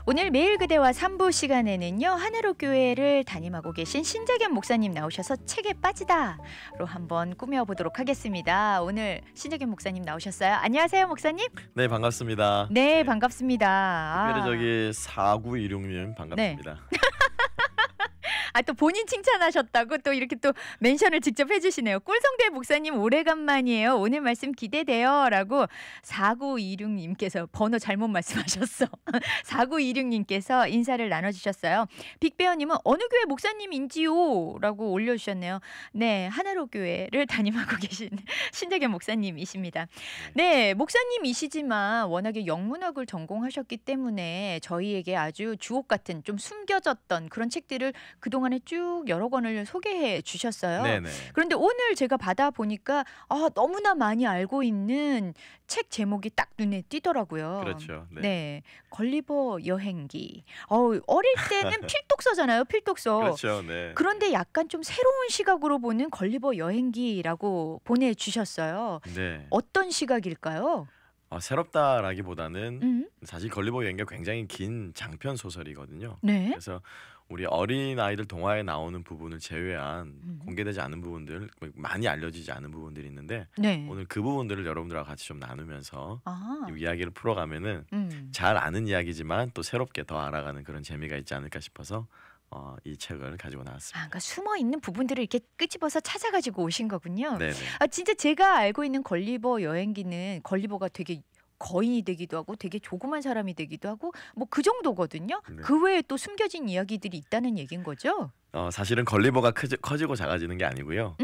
오늘 매일 그대와 3부 시간에는요, 하늘로 교회를 담임하고 계신 신재겸 목사님 나오셔서 책에 빠지다로 한번 꾸며보도록 하겠습니다. 오늘 신재겸 목사님 나오셨어요. 안녕하세요, 목사님. 네, 반갑습니다. 네, 반갑습니다. 특별히 저기 4916님 반갑습니다. 네. 또 본인 칭찬하셨다고 또 이렇게 또 멘션을 직접 해주시네요. 꿀성대 목사님 오래간만이에요. 오늘 말씀 기대돼요. 라고 4926님께서 번호 잘못 말씀하셨어. 4926님께서 인사를 나눠주셨어요. 빅베어님은 어느 교회 목사님인지요? 라고 올려주셨네요. 네, 하나로 교회를 담임하고 계신 신재겸 목사님이십니다. 네, 목사님이시지만 워낙에 영문학을 전공하셨기 때문에 저희에게 아주 주옥 같은 좀 숨겨졌던 그런 책들을 그동안에 쭉 여러 권을 소개해 주셨어요. 네네. 그런데 오늘 제가 받아보니까 너무나 많이 알고 있는 책 제목이 딱 눈에 띄더라고요. 그렇죠. 네. 네, 걸리버 여행기. 어릴 때는 필독서잖아요. 필독서. 그렇죠. 네. 그런데 약간 좀 새로운 시각으로 보는 걸리버 여행기라고 보내주셨어요. 네. 어떤 시각일까요? 새롭다라기보다는 사실 걸리버 여행기가 굉장히 긴 장편 소설이거든요. 네. 그래서 우리 어린 아이들 동화에 나오는 부분을 제외한 공개되지 않은 부분들, 많이 알려지지 않은 부분들이 있는데 네. 오늘 그 부분들을 여러분들과 같이 좀 나누면서 이 이야기를 풀어가면은 잘 아는 이야기지만 또 새롭게 더 알아가는 그런 재미가 있지 않을까 싶어서 이 책을 가지고 나왔습니다. 그러니까 숨어 있는 부분들을 이렇게 끄집어서 찾아가지고 오신 거군요. 네네. 진짜 제가 알고 있는 걸리버 여행기는 걸리버가 되게 거인이 되기도 하고 되게 조그만 사람이 되기도 하고 뭐 그 정도거든요. 네. 그 외에 또 숨겨진 이야기들이 있다는 얘기인 거죠. 사실은 걸리버가 커지고 작아지는 게 아니고요.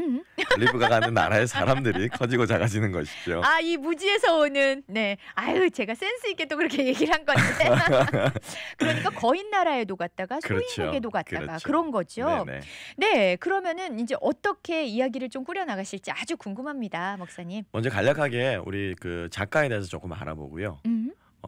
걸리버가 가는 나라의 사람들이 커지고 작아지는 것이죠. 이 무지에서 오는 제가 센스 있게 또 그렇게 얘기를 한 건데 그러니까 거인 나라에도 갔다가 소인국에도 갔다가 그렇죠. 그런 거죠. 네네. 네, 그러면은 이제 어떻게 이야기를 좀 꾸려 나가실지 아주 궁금합니다, 목사님. 먼저 간략하게 우리 그 작가에 대해서 조금 알아보고요.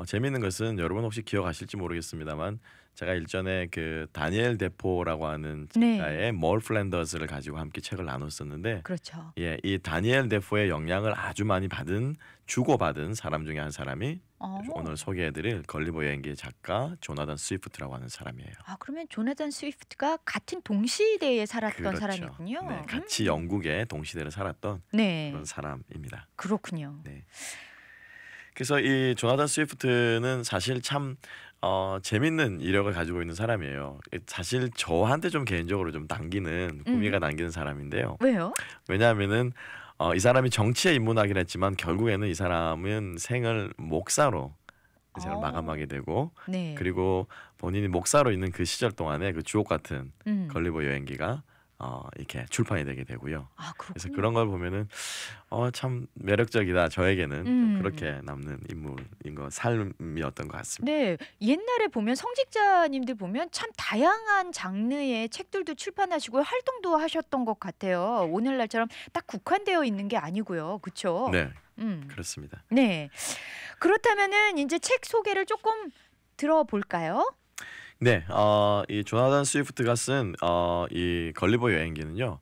재미있는 것은 여러분 혹시 기억하실지 모르겠습니다만 제가 일전에 그 다니엘 데포라고 하는 작가의 몰 플랜더스를 가지고 함께 책을 나눴었는데, 그렇죠. 예, 이 다니엘 데포의 영향을 아주 많이 주고받은 사람 중에 한 사람이 오늘 소개해드릴 걸리버 여행기의 작가 조나단 스위프트라고 하는 사람이에요. 그러면 조나단 스위프트가 같은 동시대에 살았던 그렇죠. 사람이군요. 네, 같이 영국의 동시대를 살았던 그런 사람입니다. 그렇군요. 네. 그래서 이 조나단 스위프트는 사실 참 재밌는 이력을 가지고 있는 사람이에요. 사실 저한테 좀 개인적으로 좀 구미가 당기는 사람인데요. 왜요? 왜냐하면은 이 사람이 정치에 입문하긴 했지만 결국에는 이 사람은 생을 목사로 생을 마감하게 되고, 그리고 본인이 목사로 있는 그 시절 동안에 그 주옥 같은 걸리버 여행기가 이렇게 출판이 되게 되고요. 그래서 그런 걸 보면은 참 매력적이다. 저에게는 좀 그렇게 남는 인물인 삶이었던 것 같습니다. 네, 옛날에 보면 성직자님들 보면 참 다양한 장르의 책들도 출판하시고 활동도 하셨던 것 같아요. 오늘날처럼 딱 국한되어 있는 게 아니고요, 그렇죠? 네, 그렇습니다. 네, 그렇다면은 이제 책 소개를 조금 들어볼까요? 네, 이 조나단 스위프트가 쓴 이 걸리버 여행기는요.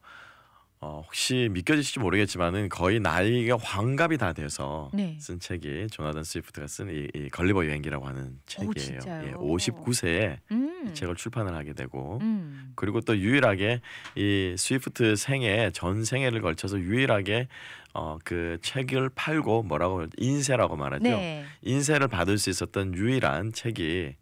혹시 믿겨지실지 모르겠지만은 거의 나이가 환갑이 다 돼서 쓴 책이 조나단 스위프트가 쓴 이 걸리버 여행기라고 하는 책이에요. 진짜요? 59세에 이 책을 출판을 하게 되고, 그리고 또 유일하게 이 스위프트 전 생애를 걸쳐서 유일하게 그 책을 팔고 인세라고 말하죠. 인세를 받을 수 있었던 유일한 책이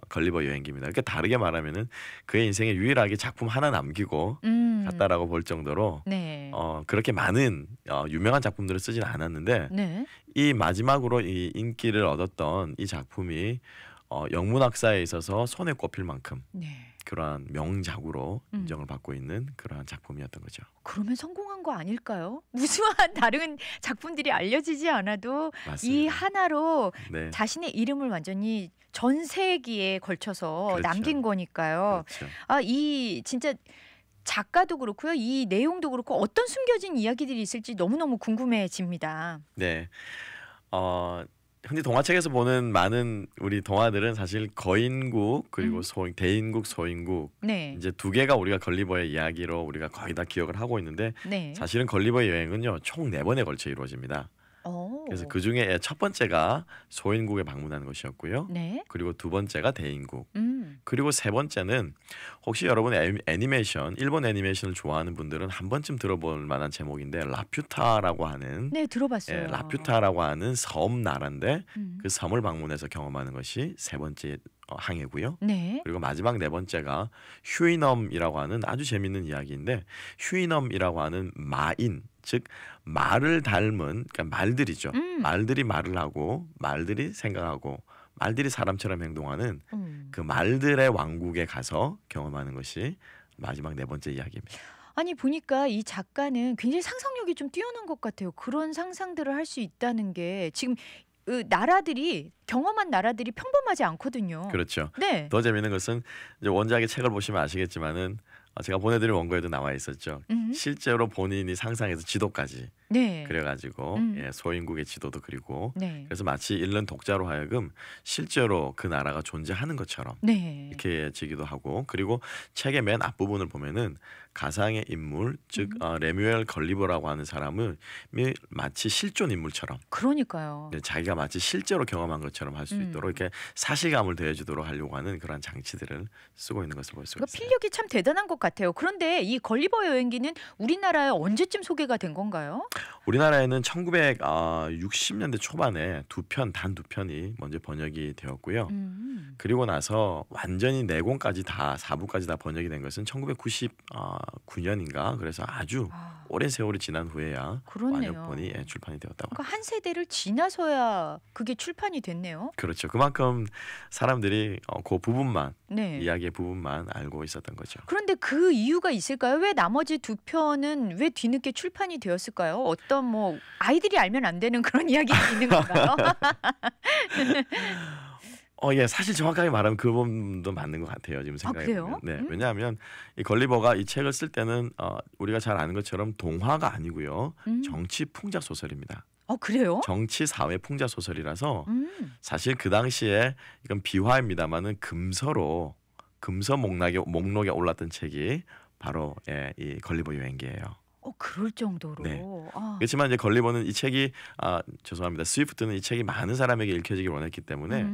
걸리버 여행기입니다. 그러니까 다르게 말하면은 그의 인생에 유일하게 작품 하나 남기고 갔다라고 볼 정도로 그렇게 많은 유명한 작품들을 쓰지는 않았는데 이 마지막으로 이 인기를 얻었던 이 작품이 영문학사에 있어서 손에 꼽힐 만큼 그러한 명작으로 인정을 받고 있는 그러한 작품이었던 거죠. 그러면 성공한 거 아닐까요? 무수한 다른 작품들이 알려지지 않아도 맞습니다. 이 하나로 자신의 이름을 완전히 전 세기에 걸쳐서 남긴 거니까요. 이 진짜 작가도 그렇고요. 이 내용도 그렇고 어떤 숨겨진 이야기들이 있을지 너무너무 궁금해집니다. 네. 흔히 동화책에서 보는 많은 우리 동화들은 사실 거인국 그리고 대인국, 소인국 이제 두 개가 우리가 걸리버의 이야기로 우리가 거의 다 기억을 하고 있는데 사실은 걸리버의 여행은요 총 4번에 걸쳐 이루어집니다. 그래서 그 중에 첫 번째가 소인국에 방문하는 것이었고요. 네. 그리고 두 번째가 대인국. 그리고 세 번째는 혹시 여러분 애니메이션, 일본 애니메이션을 좋아하는 분들은 한 번쯤 들어볼 만한 제목인데 라퓨타라고 하는 네, 들어봤어요. 라퓨타라고 하는 섬 나라인데 그 섬을 방문해서 경험하는 것이 세 번째 항해고요. 네. 그리고 마지막 네 번째가 휴이넘이라고 하는 아주 재밌는 이야기인데 휴이넘이라고 하는 마인 즉 말을 닮은 그러니까 말들이죠. 말들이 말을 하고 말들이 생각하고 말들이 사람처럼 행동하는 그 말들의 왕국에 가서 경험하는 것이 마지막 네 번째 이야기입니다. 아니 보니까 이 작가는 굉장히 상상력이 좀 뛰어난 것 같아요. 그런 상상들을 할 수 있다는 게 지금 나라들이 경험한 나라들이 평범하지 않거든요. 그렇죠. 네. 더 재미있는 것은 이제 원작의 책을 보시면 아시겠지만은 제가 보내드린 원고에도 나와 있었죠. 실제로 본인이 상상해서 지도까지 네. 그래가지고 소인국의 지도도 그리고 네. 그래서 마치 읽는 독자로 하여금 실제로 그 나라가 존재하는 것처럼 네. 이렇게 지기도 하고 그리고 책의 맨 앞부분을 보면은 가상의 인물 즉 레뮤엘 걸리버라고 하는 사람을 마치 실존 인물처럼 그러니까요. 자기가 마치 실제로 경험한 것처럼 할 수 있도록 이렇게 사실감을 더해주도록 하려고 하는 그런 장치들을 쓰고 있는 것을 볼 수 있어요. 필력이 참 대단한 것 같아요. 그런데 이 걸리버 여행기는 우리나라에 언제쯤 소개가 된 건가요? 우리나라에는 1960년대 초반에 단 두 편이 먼저 번역이 되었고요. 그리고 나서 완전히 4권까지 다 4부까지 다 번역이 된 것은 1999년인가 그래서 아주 오랜 세월이 지난 후에야 완역본이 출판이 되었다고. 그러니까 한 세대를 지나서야 그게 출판이 됐네요. 그렇죠. 그만큼 사람들이 그 부분만 이야기의 부분만 알고 있었던 거죠. 그런데 그 이유가 있을까요? 왜 나머지 두 편은 왜 뒤늦게 출판이 되었을까요? 어떤 뭐 아이들이 알면 안 되는 그런 이야기가 있는 건가요? 예, 사실 정확하게 말하면 그 부분도 맞는 것 같아요. 지금 생각해 보면. 네, 왜냐하면 이 걸리버가 이 책을 쓸 때는 우리가 잘 아는 것처럼 동화가 아니고요, 정치 풍자 소설입니다. 그래요? 정치 사회 풍자 소설이라서 사실 그 당시에 이건 비화입니다만은 금서 목록에 올랐던 책이 바로 이 걸리버 여행기예요. 그럴 정도로. 네. 그렇지만 이제 걸리버는 이 책이 죄송합니다. 스위프트는 이 책이 많은 사람에게 읽혀지길 원했기 때문에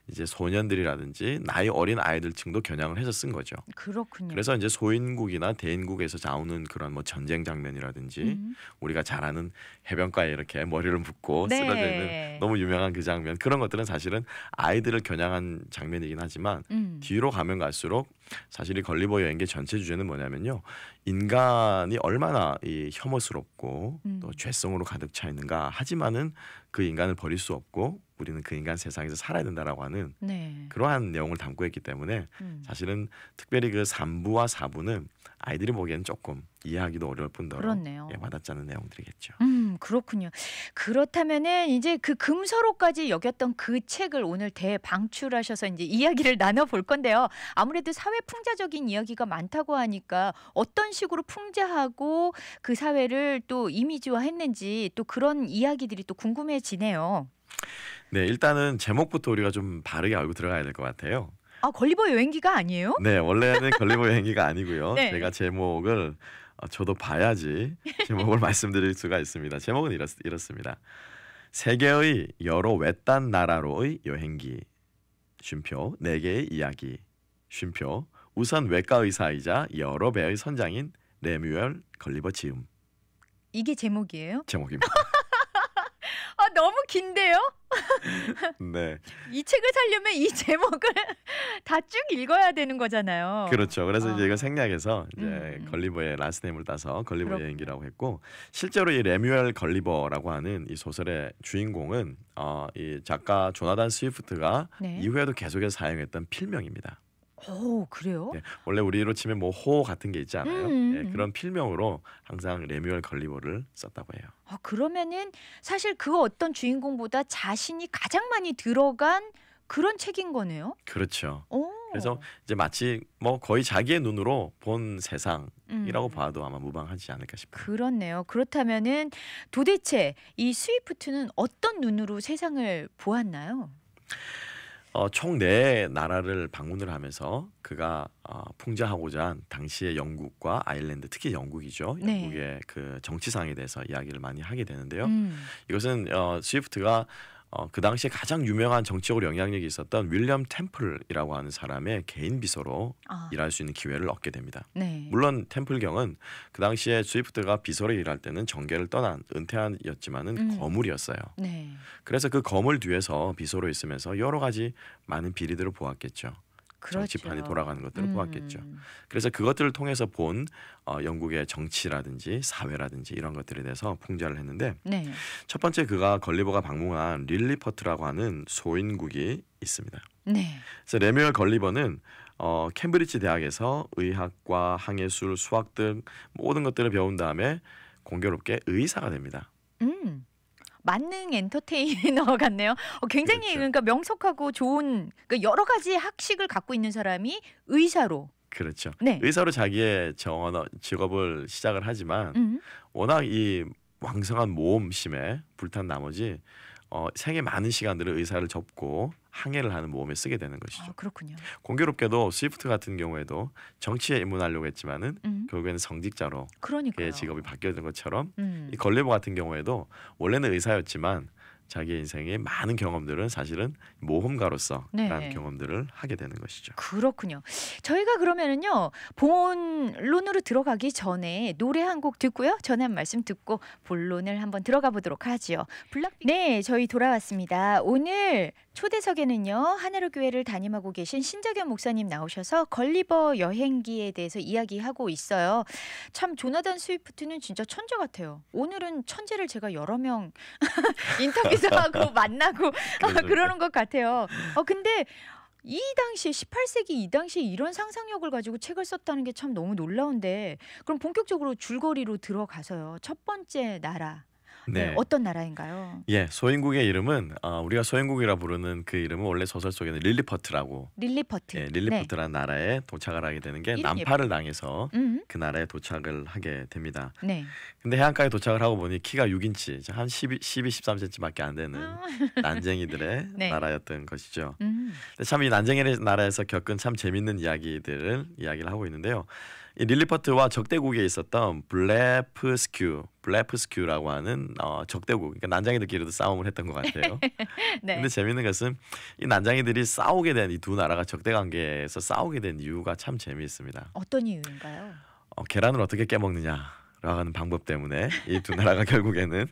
이제 소년들이라든지 나이 어린 아이들층도 겨냥을 해서 쓴 거죠. 그렇군요. 그래서 이제 소인국이나 대인국에서 나오는 그런 뭐 전쟁 장면이라든지 우리가 잘 아는 해변가에 이렇게 머리를 묶고 쓰러져 있는 너무 유명한 그 장면 그런 것들은 사실은 아이들을 겨냥한 장면이긴 하지만 뒤로 가면 갈수록 사실 이 걸리버 여행기 전체 주제는 뭐냐면요. 인간이 얼마나 이 혐오스럽고 또 죄성으로 가득 차 있는가 하지만은 그 인간을 버릴 수 없고 우리는 그 인간 세상에서 살아야 된다라고 하는 그러한 내용을 담고 있기 때문에 사실은 특별히 그 3부와 4부는 아이들이 보기에는 조금 이해하기도 어려울 뿐더러 와닿지 않는 내용들이겠죠. 그렇군요. 그렇다면은 이제 그 금서로까지 여겼던 그 책을 오늘 대방출하셔서 이제 이야기를 나눠볼 건데요. 아무래도 사회 풍자적인 이야기가 많다고 하니까 어떤 식으로 풍자하고 그 사회를 또 이미지화했는지 또 그런 이야기들이 또 궁금해지네요. 네, 일단은 제목부터 우리가 좀 바르게 알고 들어가야 될 것 같아요. 걸리버 여행기가 아니에요? 네, 원래는 걸리버 여행기가 아니고요. 제가 제목을 저도 봐야지 제목을 말씀드릴 수가 있습니다. 제목은 이렇습니다. 세계의 여러 외딴 나라로의 여행기. 쉼표 4개의 이야기. 쉼표 우선 외과 의사이자 여러 배의 선장인 레뮤엘 걸리버 지음. 이게 제목이에요? 제목입니다. 너무 긴데요? 네. 이 책을 살려면 이 제목을 다 쭉 읽어야 되는 거잖아요. 그렇죠. 그래서 이제 이걸 생략해서 이제 걸리버의 라스트네임을 따서 걸리버 여행기라고 했고 실제로 이 레뮤엘 걸리버라고 하는 이 소설의 주인공은 이 작가 조나단 스위프트가 이후에도 계속해서 사용했던 필명입니다. 그래요? 네, 원래 우리로 치면 뭐 호 같은 게 있지 않아요? 네, 그런 필명으로 항상 레뮤엘 걸리버를 썼다고 해요. 그러면은 사실 그 어떤 주인공보다 자신이 가장 많이 들어간 그런 책인 거네요. 그렇죠. 그래서 이제 마치 뭐 거의 자기의 눈으로 본 세상이라고 봐도 아마 무방하지 않을까 싶어요. 그렇네요. 그렇다면은 도대체 이 스위프트는 어떤 눈으로 세상을 보았나요? 총 4나라를 방문을 하면서 그가 풍자하고자 한 당시의 영국과 아일랜드, 특히 영국이죠. 네. 영국의 그 정치상에 대해서 이야기를 많이 하게 되는데요. 이것은 스위프트가 그 당시에 가장 유명한 정치적으로 영향력이 있었던 윌리엄 템플이라고 하는 사람의 개인 비서로 일할 수 있는 기회를 얻게 됩니다. 네. 물론 템플 경은 그 당시에 스위프트가 비서로 일할 때는 정계를 떠난 은퇴한이었지만은 거물이었어요. 네. 그래서 그 거물 뒤에서 비서로 있으면서 여러 가지 많은 비리들을 보았겠죠. 그렇죠. 정치판이 돌아가는 것들을 보았겠죠. 그래서 그것들을 통해서 본 영국의 정치라든지 사회라든지 이런 것들에 대해서 풍자를 했는데 네. 첫 번째 그가 걸리버가 방문한 릴리퍼트라고 하는 소인국이 있습니다. 네. 그래서 레뮤얼 걸리버는 캠브리지 대학에서 의학과 항해술, 수학 등 모든 것들을 배운 다음에 공교롭게 의사가 됩니다. 만능 엔터테이너 같네요. 굉장히 그렇죠. 그러니까 명석하고 좋은 그러니까 여러 가지 학식을 갖고 있는 사람이 의사로. 그렇죠. 네. 의사로 자기의 직업을 시작을 하지만 워낙 이 왕성한 모험심에 불탄 나머지 생애 많은 시간들을 의사를 접고 항해를 하는 모험에 쓰게 되는 것이죠. 그렇군요. 공교롭게도 스위프트 같은 경우에도 정치에 입문하려고 했지만은 결국에는 성직자로 그의 직업이 바뀌어진 것처럼 이 걸리버 같은 경우에도 원래는 의사였지만 자기의 인생의 많은 경험들은 사실은 모험가로서라는 경험들을 하게 되는 것이죠. 그렇군요. 저희가 그러면은요 본론으로 들어가기 전에 노래 한 곡 듣고요. 전한 말씀 듣고 본론을 한번 들어가 보도록 하지요. 네, 저희 돌아왔습니다. 오늘 초대석에는요 하나로 교회를 담임하고 계신 신재겸 목사님 나오셔서 걸리버 여행기에 대해서 이야기하고 있어요. 참 조나단 스위프트는 진짜 천재 같아요. 오늘은 천재를 제가 여러 명 인터뷰도 하고 만나고 그러는 것 같아요. 근데 이 당시에 18세기 이 당시에 이런 상상력을 가지고 책을 썼다는 게 참 너무 놀라운데 그럼 본격적으로 줄거리로 들어가서요. 첫 번째 나라. 네, 어떤 나라인가요? 예, 소인국의 이름은 우리가 소인국이라 부르는 그 이름은 원래 소설 속에는 릴리퍼트라고. 릴리퍼트. 예, 릴리퍼트라는 나라에 도착을 하게 되는 게 난파를 당해서 그 나라에 도착을 하게 됩니다. 네. 근데 해안가에 도착을 하고 보니 키가 6인치, 한 12, 13cm밖에 안 되는 난쟁이들의 나라였던 것이죠. 근데 참 이 난쟁이의 나라에서 겪은 참 재밌는 이야기를 하고 있는데요. 이 릴리퍼트와 적대국에 있었던 블레프스큐라고 하는 적대국, 그러니까 난장이들끼리도 싸움을 했던 것 같아요. 네. 근데 재밌는 것은 이 난장이들이 싸우게 된 이 두 나라가 적대 관계에서 싸우게 된 이유가 참 재미있습니다. 어떤 이유인가요? 계란을 어떻게 깨먹느냐라고 하는 방법 때문에 이 두 나라가 결국에는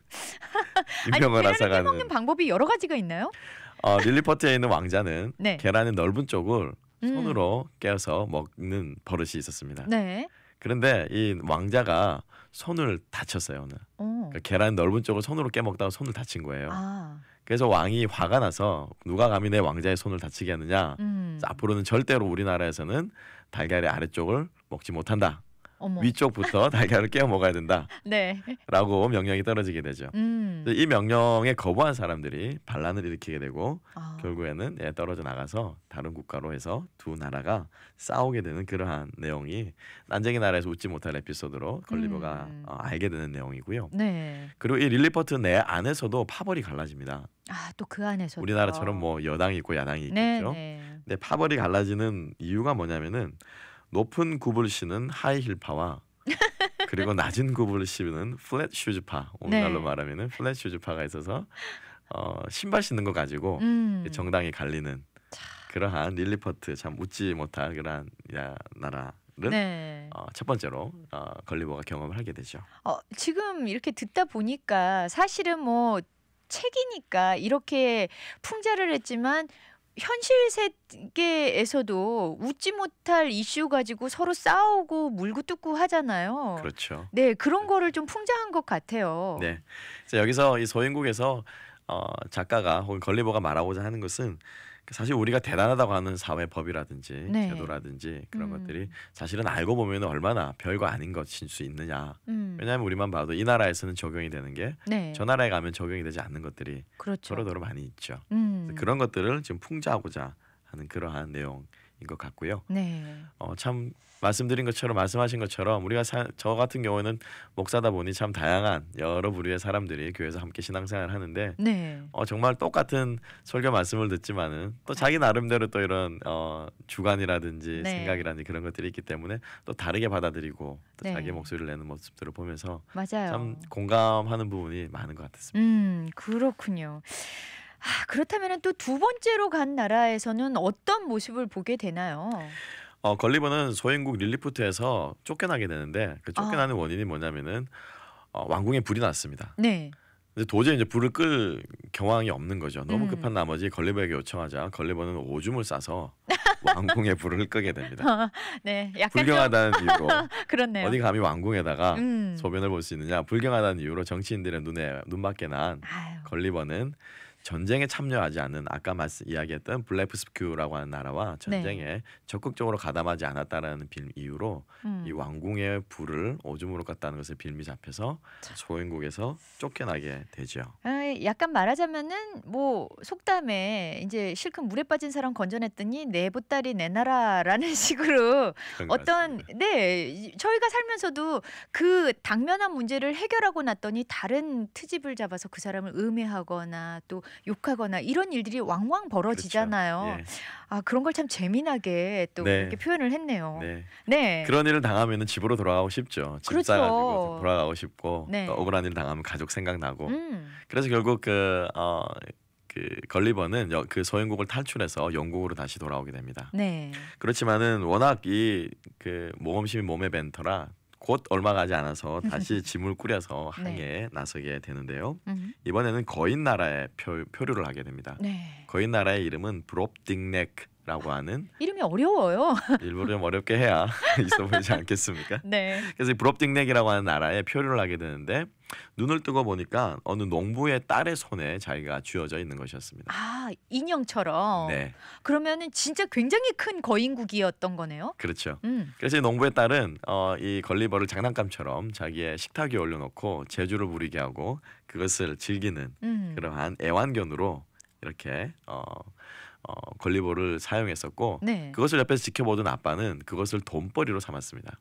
인명을 앗아가는. 계란을 깨먹는 방법이 여러 가지가 있나요? 릴리퍼트에 있는 왕자는 계란의 넓은 쪽을 손으로 깨어서 먹는 버릇이 있었습니다. 네. 그런데 이 왕자가 손을 다쳤어요 오늘. 그러니까 계란 넓은 쪽을 손으로 깨먹다가 손을 다친 거예요. 그래서 왕이 화가 나서 누가 감히 내 왕자의 손을 다치게 하느냐. 앞으로는 절대로 우리나라에서는 달걀의 아래쪽을 먹지 못한다. 위쪽부터 달걀을 깨워 먹어야 된다. 네. 라고 명령이 떨어지게 되죠. 이 명령에 거부한 사람들이 반란을 일으키게 되고 결국에는 떨어져 나가서 다른 국가로 해서 두 나라가 싸우게 되는 그러한 내용이 난쟁이 나라에서 웃지 못할 에피소드로 걸리버가 알게 되는 내용이고요. 네. 그리고 이 릴리퍼트 내 안에서도 파벌이 갈라집니다. 또 그 안에서 우리나라처럼 뭐 여당이 있고 야당이 있겠죠. 근데 파벌이 갈라지는 이유가 뭐냐면은 높은 굽을 신은 하이힐파와 그리고 낮은 굽을 신는 플랫 슈즈파, 오늘날로 말하면은 플랫 슈즈파가 있어서 신발 신는 거 가지고 정당이 갈리는 그러한 릴리퍼트, 참 웃지 못할 그러한 나라를 첫 번째로 걸리버가 경험을 하게 되죠. 지금 이렇게 듣다 보니까 사실은 뭐 책이니까 이렇게 풍자를 했지만 현실 세계에서도 웃지 못할 이슈 가지고 서로 싸우고 물고 뜯고 하잖아요. 그렇죠. 네, 그런 거를 좀 풍자한 것 같아요. 네. 그래서 여기서 이 소인국에서 작가가 혹은 걸리버가 말하고자 하는 것은 사실 우리가 대단하다고 하는 사회법이라든지 제도라든지 그런 것들이 사실은 알고 보면 얼마나 별거 아닌 것일 수 있느냐. 왜냐하면 우리만 봐도 이 나라에서는 적용이 되는 게 저 나라에 가면 적용이 되지 않는 것들이 서로서로 많이 있죠. 그런 것들을 지금 풍자하고자 하는 그러한 내용인 것 같고요. 네. 참 말씀하신 것처럼 우리가 저 같은 경우에는 목사다 보니 참 다양한 여러 부류의 사람들이 교회에서 함께 신앙생활을 하는데 네. 정말 똑같은 설교 말씀을 듣지만은 또 자기 나름대로 또 이런 주관이라든지 네. 생각이라든지 그런 것들이 있기 때문에 또 다르게 받아들이고 또 네. 자기 목소리를 내는 모습들을 보면서 맞아요. 참 공감하는 부분이 많은 것 같았습니다. 그렇군요. 그렇다면 또 두 번째로 간 나라에서는 어떤 모습을 보게 되나요? 걸리버는 소행국 릴리푸트에서 쫓겨나게 되는데 그 쫓겨나는 원인이 뭐냐면은 왕궁에 불이 났습니다. 네. 근데 도저히 이제 불을 끌 경황이 없는 거죠. 너무 급한 나머지 걸리버에게 요청하자 걸리버는 오줌을 싸서 왕궁에 불을 끄게 됩니다. 네, 약간 불경하다는 이유로 그렇네요. 어디 감히 왕궁에다가 소변을 볼 수 있느냐. 불경하다는 이유로 정치인들의 눈밖에 난 걸리버는 전쟁에 참여하지 않는 아까 이야기했던 블레프스큐라고 하는 나라와 전쟁에 적극적으로 가담하지 않았다라는 이유로 이 왕궁의 불을 오줌으로 껐다는 것을 빌미 잡혀서 소행국에서 쫓겨나게 되죠. 약간 말하자면은 뭐 속담에 이제 실컷 물에 빠진 사람 건져냈더니 내 보따리 내 나라라는 식으로 어떤 저희가 살면서도 그 당면한 문제를 해결하고 났더니 다른 트집을 잡아서 그 사람을 음해하거나 또 욕하거나 이런 일들이 왕왕 벌어지잖아요. 그렇죠. 그런 걸 참 재미나게 또 그렇게 표현을 했네요. 네. 그런 일을 당하면 집으로 돌아가고 싶죠. 집 그렇죠. 싸가지고 돌아가고 싶고 또 억울한 일 당하면 가족 생각나고 그래서 결국 그 걸리버는 그 소행국을 탈출해서 영국으로 다시 돌아오게 됩니다. 그렇지만은 워낙 그 모험심이 몸에 밴 터라 곧 얼마 가지 않아서 다시 짐을 꾸려서 항해에 나서게 되는데요. 이번에는 거인 나라에 표류를 하게 됩니다. 거인 나라의 이름은 브롭딩넥라고 하는 이름이 어려워요. 일부러 좀 어렵게 해야 있어 보이지 않겠습니까? 그래서 브롭딩넥이라고 하는 나라에 표류를 하게 되는데 눈을 뜨고 보니까 어느 농부의 딸의 손에 자기가 쥐어져 있는 것이었습니다. 인형처럼. 그러면은 진짜 굉장히 큰 거인국이었던 거네요. 그렇죠. 그래서 이 농부의 딸은 이 걸리버를 장난감처럼 자기의 식탁 위에 올려놓고 재주를 부리게 하고 그것을 즐기는 그러한 애완견으로 이렇게 걸리버를 사용했었고 그것을 옆에서 지켜보던 아빠는 그것을 돈벌이로 삼았습니다.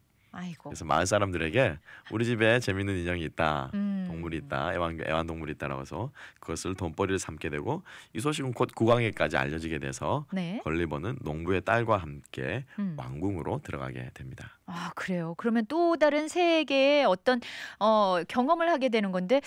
그래서 마을 사람들에게 우리 집에 재밌는 인형이 있다, 동물이 있다, 애완동물이 있다라고 해서 그것을 돈벌이를 삼게 되고 이 소식은 곧 국왕에까지 알려지게 돼서 걸리버는 농부의 딸과 함께 왕궁으로 들어가게 됩니다. 그래요. 그러면 또 다른 세계의 어떤 경험을 하게 되는 건데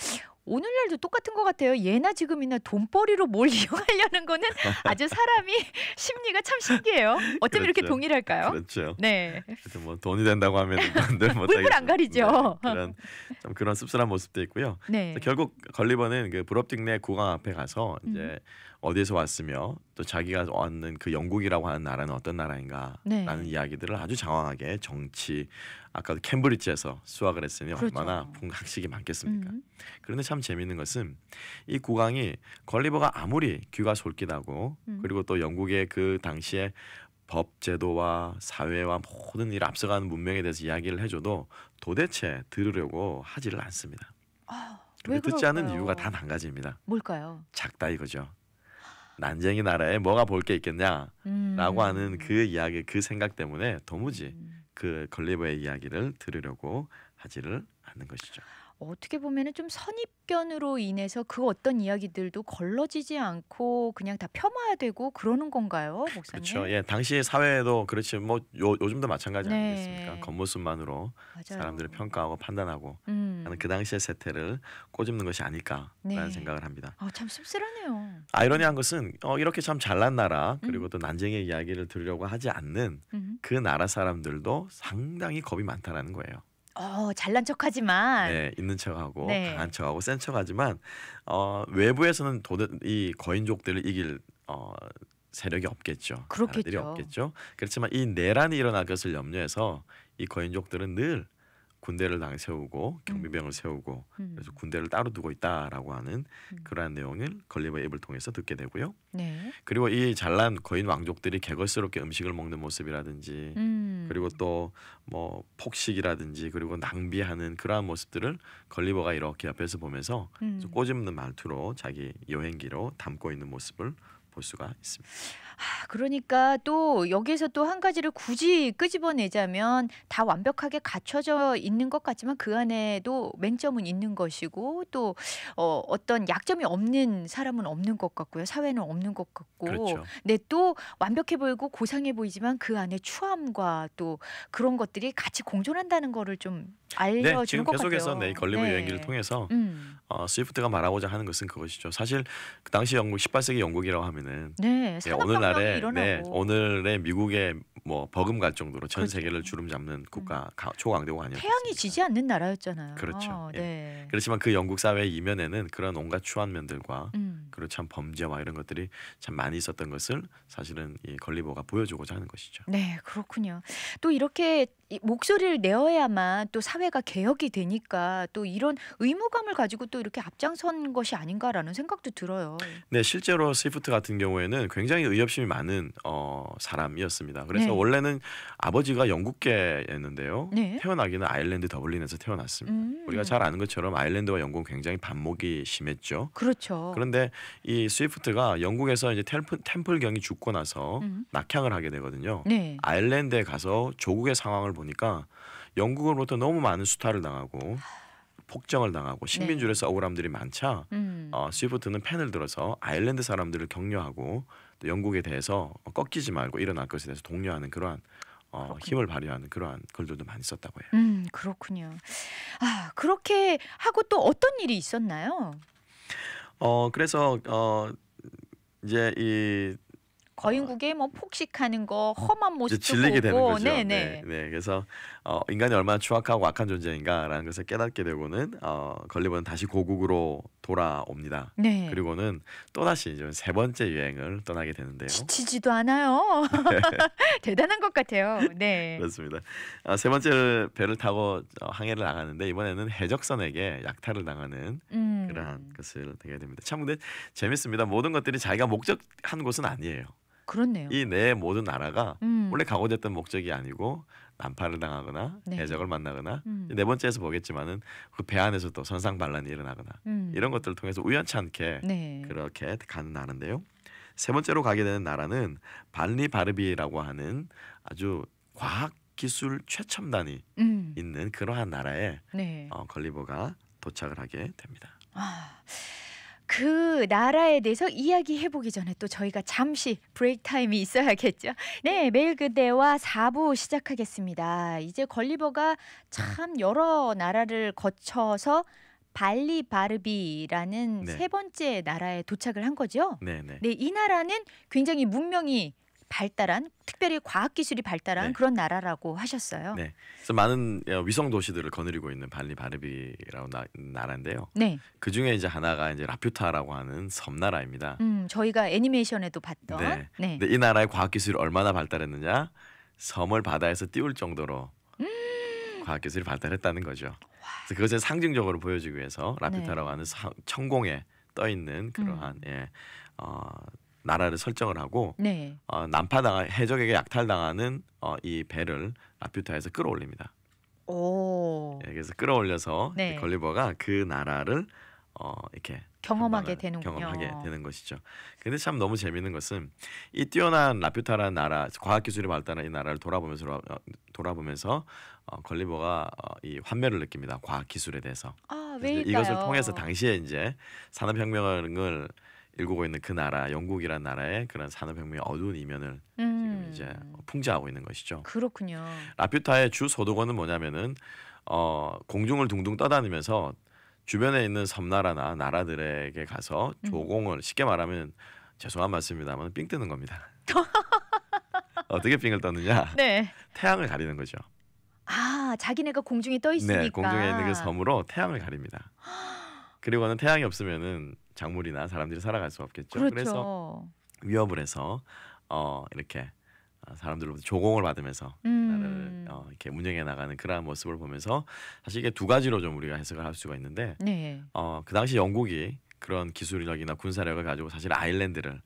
오늘날도 똑같은 것 같아요. 예나 지금이나 돈벌이로 뭘 이용하려는 거는 아주 사람이 심리가 참 신기해요. 어쩜 이렇게 동일할까요? 그렇죠. 하여튼 뭐 돈이 된다고 하면 늘 물불 안 가리죠. 그런 씁쓸한 모습도 있고요. 결국 걸리버는 그 브롭딩넥 국왕 앞에 가서 이제 어디에서 왔으며 또 자기가 왔는 그 영국이라고 하는 나라는 어떤 나라인가라는 이야기들을 아주 장황하게 정치 아까도 캠브리지에서 수학을 했으니 얼마나 학식이 많겠습니까? 그런데 참 재미있는 것은 이 국왕이 걸리버가 아무리 귀가 솔깃하고 그리고 또 영국의 그 당시에 법 제도와 사회와 모든 일을 앞서가는 문명에 대해서 이야기를 해줘도 도대체 들으려고 하지를 않습니다. 왜 듣지 않는 이유가 단 한 가지입니다. 뭘까요? 작다 이거죠. 난쟁이 나라에 뭐가 볼 게 있겠냐라고 하는 그 이야기, 그 생각 때문에 도무지 그 걸리버의 이야기를 들으려고 하지를 않는 것이죠. 어떻게 보면은 좀 선입견으로 인해서 그 어떤 이야기들도 걸러지지 않고 그냥 다 폄하되고 그러는 건가요, 목사님? 그렇죠. 당시 사회에도 그렇지 뭐 요즘도 마찬가지 아니겠습니까? 겉모습만으로 사람들을 평가하고 판단하고 하는 그 당시의 세태를 꼬집는 것이 아닐까라는 생각을 합니다. 참 씁쓸하네요. 아이러니한 것은 이렇게 참 잘난 나라 그리고 또 난쟁이의 이야기를 들으려고 하지 않는 그 나라 사람들도 상당히 겁이 많다라는 거예요. 잘난 척하지만 있는 척하고 강한 척하고 센 척하지만 외부에서는 이 거인족들을 이길 세력이 없겠죠. 나라들이 없겠죠. 그렇지만 이 내란이 일어날 것을 염려해서 이 거인족들은 늘 군대를 세우고 경비병을 세우고 그래서 군대를 따로 두고 있다라고 하는 그러한 내용을 걸리버의 입을 통해서 듣게 되고요. 그리고 이 잘난 거인 왕족들이 개걸스럽게 음식을 먹는 모습이라든지 그리고 또 뭐 폭식이라든지 그리고 낭비하는 그러한 모습들을 걸리버가 이렇게 옆에서 보면서 꼬집는 말투로 자기 여행기로 담고 있는 모습을 볼 수가 있습니다. 그러니까 또 여기에서 또 한 가지를 굳이 끄집어내자면 다 완벽하게 갖춰져 있는 것 같지만 그 안에도 맹점은 있는 것이고 또 어떤 약점이 없는 사람은 없는 것 같고요. 사회는 없는 것 같고 그렇죠. 네, 또 완벽해 보이고 고상해 보이지만 그 안에 추함과 또 그런 것들이 같이 공존한다는 거를 좀 네, 알려주는 지금 것 계속해서 같아요. 걸리버 네. 여행기를 통해서 스위프트가 말하고자 하는 것은 그것이죠. 사실 그 당시 영국 18세기 영국이라고 하면은 네, 산업혁명이 오늘날에 일어나고 오늘의 미국의 뭐 버금갈 정도로 전 그렇죠. 세계를 주름잡는 국가 초강대국 아니었습니까? 태양이 지지 않는 나라였잖아요. 그렇죠. 예. 네. 그렇지만 그 영국 사회의 이면에는 그런 온갖 추한 면들과 음. 그리고 참 범죄와 이런 것들이 참 많이 있었던 것을 사실은 이 걸리버가 보여주고자 하는 것이죠. 네, 그렇군요. 또 이렇게 목소리를 내어야만 또 사회가 개혁이 되니까 또 이런 의무감을 가지고 또 이렇게 앞장선 것이 아닌가라는 생각도 들어요. 네, 실제로 스위프트 같은 경우에는 굉장히 의협심이 많은 사람이었습니다. 그래서 네. 원래는 아버지가 영국계였는데요. 네. 태어나기는 아일랜드 더블린에서 태어났습니다. 우리가 잘 아는 것처럼 아일랜드와 영국은 굉장히 반목이 심했죠. 그렇죠. 그런데 이 스위프트가 영국에서 이제 템플경이 죽고 나서 낙향을 하게 되거든요. 네. 아일랜드에 가서 조국의 상황을 보니까 영국으로부터 너무 많은 수탈을 당하고 폭정을 당하고 식민지로서 억울함들이 많자 스위프트는 펜을 들어서 아일랜드 사람들을 격려하고 또 영국에 대해서 꺾이지 말고 일어날 것에 대해서 독려하는 그러한 힘을 발휘하는 그러한 글들도 많이 썼다고 해요. 그렇군요. 그렇게 하고 또 어떤 일이 있었나요? 그래서 이제 이 거인국에 뭐 폭식하는 거 험한 모습도 질리게 되는 보고, 거죠. 네네. 네. 그래서 인간이 얼마나 추악하고 악한 존재인가라는 것을 깨닫게 되고는 걸리버는 다시 고국으로 돌아옵니다. 네. 그리고는 또다시 이제 세 번째 여행을 떠나게 되는데요. 지치지도 않아요. 대단한 것 같아요. 네. 그렇습니다. 세 번째 배를 타고 항해를 나가는데 이번에는 해적선에게 약탈을 당하는 그러한 것을 되게 됩니다. 참 근데 재밌습니다. 모든 것들이 자기가 목적한 곳은 아니에요. 그렇네요. 이 네 모든 나라가 원래 가고자 했던 목적이 아니고 난파를 당하거나 네. 해적을 만나거나 네 번째에서 보겠지만은 그 배 안에서 또 선상반란이 일어나거나 이런 것들을 통해서 우연치 않게 네. 그렇게 가는 나라인데요. 세 번째로 가게 되는 나라는 발리바르비라고 하는 아주 과학 기술 최첨단이 있는 그러한 나라에 네. 걸리버가 도착을 하게 됩니다. 그 나라에 대해서 이야기해보기 전에 또 저희가 잠시 브레이크 타임이 있어야겠죠. 네, 매일 그대와 4부 시작하겠습니다. 이제 걸리버가 참 여러 나라를 거쳐서 발리바르비라는 네. 세 번째 나라에 도착을 한 거죠. 네네. 네, 이 나라는 굉장히 문명이 발달한, 특별히 과학기술이 발달한 네. 그런 나라라고 하셨어요. 네. 그래서 많은 위성 도시들을 거느리고 있는 발리바르비라고 나라인데요. 네. 그 중에 이제 하나가 이제 라퓨타라고 하는 섬나라입니다. 저희가 애니메이션에도 봤던. 네. 네. 근데 이 나라의 과학 기술이 얼마나 발달했느냐? 섬을 바다에서 띄울 정도로 과학 기술이 발달했다는 거죠. 그래서 그것을 상징적으로 보여주기 위해서 라퓨타라고 하는 천공에 떠 있는 그러한 나라를 설정을 하고 네. 해적에게 약탈당하는 이 배를 라퓨타에서 끌어올립니다. 오. 예, 그래서 끌어올려서 네. 걸리버가 그 나라를 이렇게 경험하게 되는군요. 경험하게 되는 것이죠. 근데 참 너무 재미있는 것은 이 뛰어난 라퓨타라는 나라, 과학 기술이 발달한 이 나라를 돌아보면서 걸리버가 이 환멸을 느낍니다. 과학 기술에 대해서. 왜일까요? 이것을 통해서 당시에 이제 산업혁명을 일구고 있는 그 나라, 영국이라는 나라의 그런 산업혁명의 어두운 이면을 지금 이제 풍자하고 있는 것이죠. 그렇군요. 라퓨타의 주 소득원은 뭐냐면은 공중을 둥둥 떠다니면서 주변에 있는 섬나라나 나라들에게 가서 조공을 쉽게 말하면 죄송한 말씀입니다만 삥 뜨는 겁니다. 어떻게 삥을 떴느냐? 네. 태양을 가리는 거죠. 자기네가 공중에 떠 있으니까. 네, 공중에 있는 그 섬으로 태양을 가립니다. 그리고는 태양이 없으면은 작물이나 사람들이 살아갈 수 없겠죠. 그렇죠. 그래서 위협을 해서 이렇게 사람들로부터 조공을 받으면서 나라를 이렇게 운영해 나가는 그러한 모습을 보면서 사실 이게 두 가지로 좀 우리가 해석을 할 수가 있는데 네. 그 당시 영국이 그런 기술력이나 군사력을 가지고 사실 아일랜드를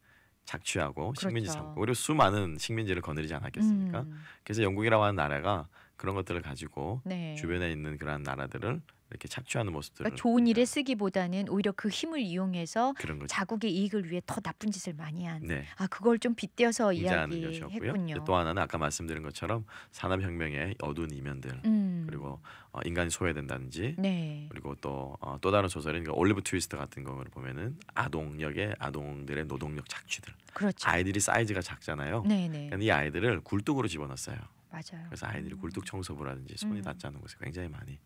착취하고 식민지 그렇죠. 삼고 그리고 수많은 식민지를 거느리지 않았겠습니까? 그래서 영국이라고 하는 나라가 그런 것들을 가지고 네. 주변에 있는 그러한 나라들을 이렇게 착취하는 모습들을 그러니까 좋은 일에 쓰기보다는 오히려 그 힘을 이용해서 그런 거죠. 자국의 이익을 위해 더 나쁜 짓을 많이 한. 네. 그걸 좀 빗대어서 인자하는 것이었고요. 이야기했군요. 또 하나는 아까 말씀드린 것처럼 산업혁명의 어두운 이면들 그리고 인간이 소외된다든지 네. 그리고 또 다른 소설인 올리브 트위스트 같은 거를 보면은 아동역의 아동들의 노동력 착취들. 그렇죠. 아이들이 사이즈가 작잖아요. 네네. 근데 이 아이들을 굴뚝으로 집어넣었어요. 맞아요. 그래서 아이들이 굴뚝 청소부라든지 손이 닿지 않는 곳에 굉장히 많이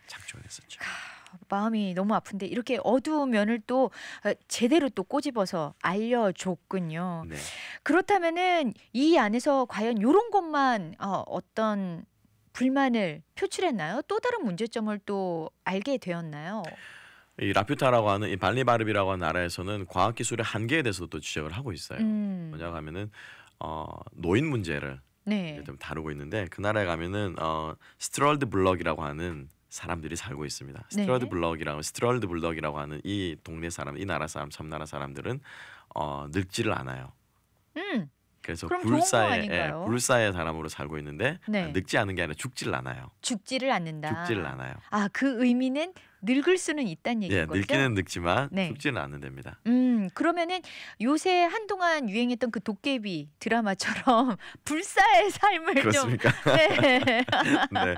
착취가 됐었죠. 마음이 너무 아픈데 이렇게 어두운 면을 또 제대로 또 꼬집어서 알려줬군요. 네. 그렇다면은 이 안에서 과연 이런 것만 어떤 불만을 표출했나요? 또 다른 문제점을 또 알게 되었나요? 이 라퓨타라고 하는 이 발리바르비라고 하는 나라에서는 과학기술의 한계에 대해서도 또 지적을 하고 있어요. 뭐냐 하면은 노인 문제를 네. 좀 다루고 있는데 그 나라에 가면은 스트럴드 블럭이라고 하는 사람들이 살고 있습니다. 스트럴드 블럭이라고 하는 이 동네 사람, 이 나라 사람, 섬나라 사람들은 늙지를 않아요. 그래서 불사의 사람으로 살고 있는데 네. 늙지 않은 게 아니라 죽지를 않아요. 죽지를 않는다. 죽지를 않아요. 그 의미는 늙을 수는 있다는 얘기인 거죠? 늙기는 늙지만 죽지는 않는답니다. 그러면은 요새 한동안 유행했던 그 도깨비 드라마처럼 불사의 삶을 그렇습니까? 좀 네. 네.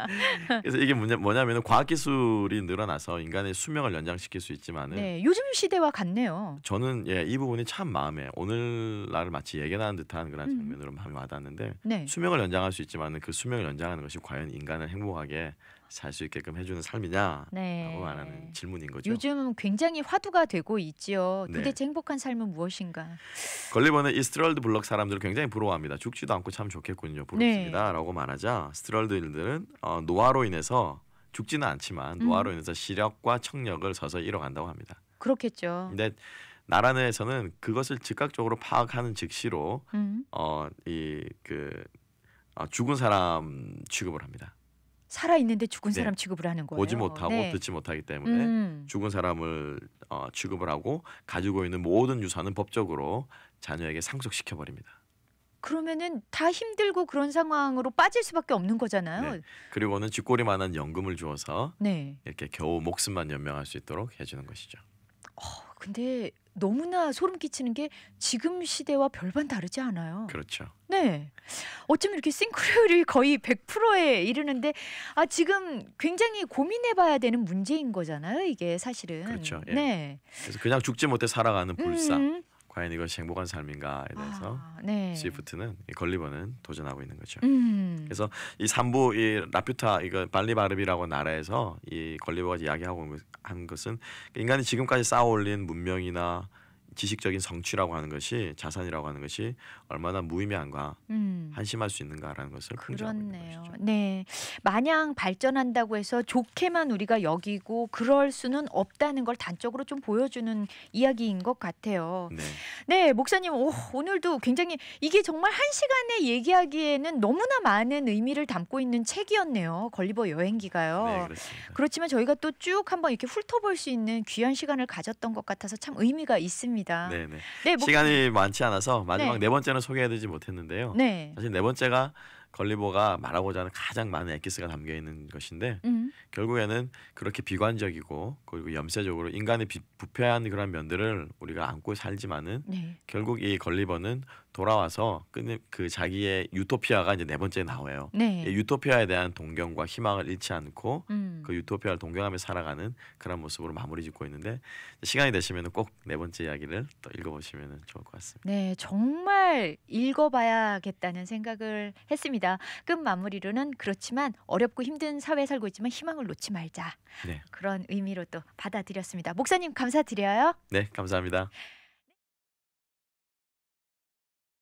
그래서 이게 뭐냐면은 과학기술이 늘어나서 인간의 수명을 연장시킬 수 있지만은 요즘 시대와 같네요. 저는 이 부분이 참 마음에 오늘날을 마치 예견하는 듯한 그런 장면으로 마음이 와닿는데 수명을 연장할 수 있지만은 그 수명을 연장하는 것이 과연 인간을 행복하게 살 수 있게끔 해주는 삶이냐라고 말하는 질문인 거죠. 요즘 굉장히 화두가 되고 있지요. 도대체 행복한 삶은 무엇인가? 걸리버는 이 스트럴드 블럭 사람들을 굉장히 부러워합니다. 죽지도 않고 참 좋겠군요. 부럽습니다라고 말하자 스트럴드인들은 노화로 인해서 죽지는 않지만 노화로 인해서 시력과 청력을 서서히 잃어간다고 합니다. 그렇겠죠. 근데 나라 내에서는 그것을 즉각적으로 파악하는 즉시로 죽은 사람 취급을 합니다. 살아있는데 죽은 사람 취급을 하는 거예요. 보지 못하고 듣지 못하기 때문에 죽은 사람을 취급을 하고 가지고 있는 모든 유산은 법적으로 자녀에게 상속시켜버립니다. 그러면은 다 힘들고 그런 상황으로 빠질 수밖에 없는 거잖아요. 그리고는 쥐꼬리만한 연금을 주어서 이렇게 겨우 목숨만 연명할 수 있도록 해주는 것이죠. 근데 너무나 소름 끼치는 게 지금 시대와 별반 다르지 않아요. 그렇죠. 네. 어쩌면 이렇게 싱크로율이 거의 100%에 이르는데 지금 굉장히 고민해봐야 되는 문제인 거잖아요. 이게 사실은. 그렇죠. 그래서 그냥 죽지 못해 살아가는 불사. 과연 이것이 행복한 삶인가에 대해서 스위프트는 걸리버는 도전하고 있는 거죠. 그래서 이 3부 이 라퓨타 이거 발리바르비라고 나라에서 이 걸리버가 이야기하고 한 것은 인간이 지금까지 쌓아올린 문명이나 지식적인 성취라고 하는 것이 자산이라고 하는 것이 얼마나 무의미한가 한심할 수 있는가라는 것을 풍자하고 있는 것이죠. 네, 마냥 발전한다고 해서 좋게만 우리가 여기고 그럴 수는 없다는 걸 단적으로 좀 보여주는 이야기인 것 같아요. 네, 목사님 오늘도 굉장히 이게 정말 한 시간에 얘기하기에는 너무나 많은 의미를 담고 있는 책이었네요. 걸리버 여행기가요. 네, 그렇습니다. 그렇지만 저희가 또 쭉 한번 이렇게 훑어볼 수 있는 귀한 시간을 가졌던 것 같아서 참 의미가 있습니다. 시간이 많지 않아서 마지막 네 번째는 소개해드리지 못했는데요. 사실 네 번째가 걸리버가 말하고자 하는 가장 많은 엑기스가 담겨 있는 것인데 결국에는 그렇게 비관적이고 그리고 염세적으로 인간의 부패한 그런 면들을 우리가 안고 살지만은 결국 이 걸리버는 돌아와서 그 자기의 유토피아가 이제 네 번째에 나와요. 유토피아에 대한 동경과 희망을 잃지 않고 그 유토피아를 동경하며 살아가는 그런 모습으로 마무리 짓고 있는데 시간이 되시면 꼭 네 번째 이야기를 또 읽어보시면 좋을 것 같습니다. 네, 정말 읽어봐야겠다는 생각을 했습니다. 끝 마무리로는 그렇지만 어렵고 힘든 사회에 살고 있지만 희망을 놓지 말자. 그런 의미로 또 받아들였습니다. 목사님 감사드려요. 네, 감사합니다.